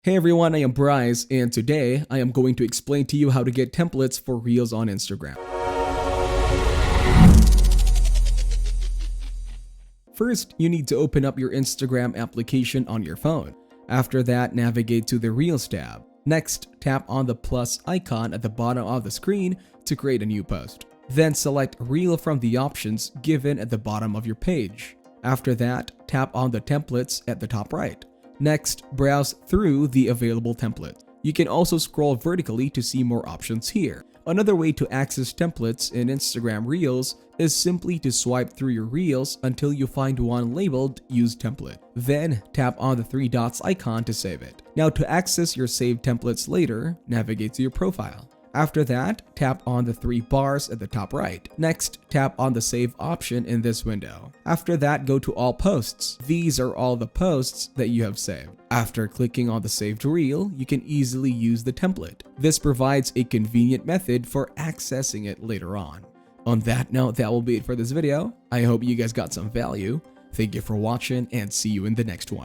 Hey everyone, I am Bryce, and today I am going to explain to you how to get templates for Reels on Instagram. First, you need to open up your Instagram application on your phone. After that, navigate to the Reels tab. Next, tap on the plus icon at the bottom of the screen to create a new post. Then select Reel from the options given at the bottom of your page. After that, tap on the templates at the top right. Next, browse through the available templates. You can also scroll vertically to see more options here. Another way to access templates in Instagram Reels is simply to swipe through your Reels until you find one labeled Use Template. Then, tap on the three dots icon to save it. Now to access your saved templates later, navigate to your profile. After that, tap on the three bars at the top right. Next, tap on the Save option in this window. After that, go to All Posts. These are all the posts that you have saved. After clicking on the saved reel, you can easily use the template. This provides a convenient method for accessing it later on. On that note, that will be it for this video. I hope you guys got some value. Thank you for watching and see you in the next one.